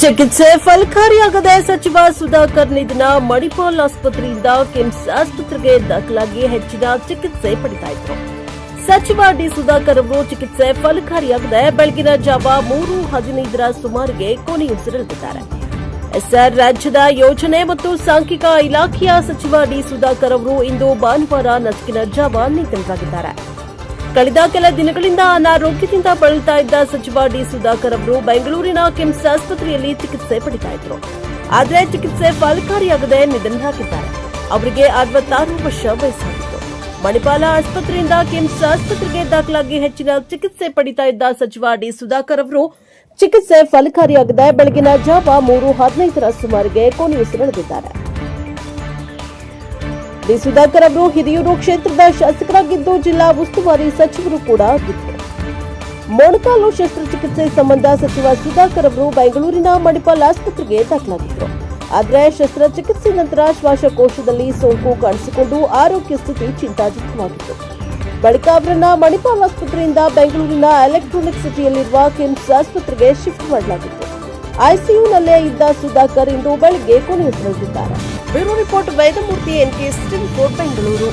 ಚಿಕಿತ್ಸೆ ಫಲಕಾರಿಯಾಗದೆ ಸಚಿವ ಸುಧಾಕರ್ ನಿಧನ. ಮಣಿಪಾಲ್ ಆಸ್ಪತ್ರೆಯಿಂದ ಕಿಮ್ಸ್ ಆಸ್ಪತ್ರೆಗೆ ದಾಖಲಾಗಿ ಹೆಚ್ಚಿನ ಚಿಕಿತ್ಸೆ ಪಡೆತಾ ಇದ್ರು. ಸಚಿವ ಡಿ ಸುಧಾಕರ್ ಅವರು ಚಿಕಿತ್ಸೆ ಫಲಕಾರಿಯಾಗದೆ ಬೆಳಗಿನ ಜಾವ 3:15 ಸುಮಾರಿಗೆ ಕೊನೆಯುಸಿರೆಳೆದಿದ್ದಾರೆ. ಎಸ್ಆರ್ ರಾಜ್ಯದ ಯೋಜನೆ ಮತ್ತು ಸಾಂಖ್ಯಿಕ ಇಲಾಖೆಯ ಸಚಿವ ಡಿ ಸುಧಾಕರ್ ಅವರು ಇಂದು ಭಾನುವಾರ ನಸುಕಿನ ಜಾವ ನಿಧನರಾಗಿದ್ದಾರೆ. ಕಳೆದ ಕೆಲ ದಿನಗಳಿಂದ ಅನಾರೋಗ್ಯದಿಂದ ಬಳಲ್ತಾ ಇದ್ದ ಸಚಿವ ಡಿ ಸುಧಾಕರ್ ಅವರು ಬೆಂಗಳೂರಿನ ಕಿಮ್ಸ್ ಆಸ್ಪತ್ರೆಯಲ್ಲಿ ಚಿಕಿತ್ಸೆ ಪಡೆತಾ ಇದ್ರು. ಆದರೆ ಚಿಕಿತ್ಸೆ ಫಲಕಾರಿಯಾಗದೆ ನಿಧನರಾಗಿದ್ದಾರೆ. ಅವರಿಗೆ 66 ವರ್ಷ ವಯಸ್ಸಾಗಿತ್ತು. ಮಣಿಪಾಲ ಆಸ್ಪತ್ರೆಯಿಂದ ಕಿಮ್ಸ್ ಆಸ್ಪತ್ರೆಗೆ ದಾಖಲಾಗಿ ಹೆಚ್ಚಿನ ಚಿಕಿತ್ಸೆ ಪಡೆತಾ ಇದ್ದ ಸಚಿವ ಡಿ ಸುಧಾಕರ್ ಅವರು ಚಿಕಿತ್ಸೆ ಫಲಕಾರಿಯಾಗದೆ ಬೆಳಗಿನ ಜಾವ 3:15 ಸುಮಾರಿಗೆ ಕೊನೆಯುಸಿರೆಳೆದಿದ್ದಾರೆ. ಡಿ ಸುಧಾಕರ್ ಅವರು ಹಿರಿಯೂರು ಕ್ಷೇತ್ರದ ಶಾಸಕರಾಗಿದ್ದು ಜಿಲ್ಲಾ ಉಸ್ತುವಾರಿ ಸಚಿವರು ಕೂಡ ಆಗಿದ್ದರು. ಮೊಣಕಾಲು ಶಸ್ತ್ರಚಿಕಿತ್ಸೆ ಸಂಬಂಧ ಸಚಿವ ಸುಧಾಕರ್ ಅವರು ಬೆಂಗಳೂರಿನ ಮಣಿಪಾಲ್ ಆಸ್ಪತ್ರೆಗೆ ದಾಖಲಾಗಿದ್ದರು. ಆದರೆ ಶಸ್ತ್ರಚಿಕಿತ್ಸೆ ನಂತರ ಶ್ವಾಸಕೋಶದಲ್ಲಿ ಸೋಂಕು ಕಾಣಿಸಿಕೊಂಡು ಆರೋಗ್ಯ ಸ್ಥಿತಿ ಚಿಂತಾಜನಕವಾಗಿತ್ತು. ಬಳಿಕ ಅವರನ್ನ ಮಣಿಪಾಲ್ ಆಸ್ಪತ್ರೆಯಿಂದ ಬೆಂಗಳೂರಿನ ಎಲೆಕ್ಟ್ರಾನಿಕ್ ಸಿಟಿಯಲ್ಲಿರುವ ಕಿಮ್ಸ್ ಆಸ್ಪತ್ರೆಗೆ ಶಿಫ್ಟ್ ಮಾಡಲಾಗಿತ್ತು. ಐಸಿಯುನಲ್ಲೇ ಇದ್ದ ಸುಧಾಕರ್ ಇಂದು ಬೆಳಗ್ಗೆ ಕೊನೆಯುಸಿರೆಳೆದಿದ್ದಾರೆ. Bureau report Vedamurthy, NK 64 Bengaluru.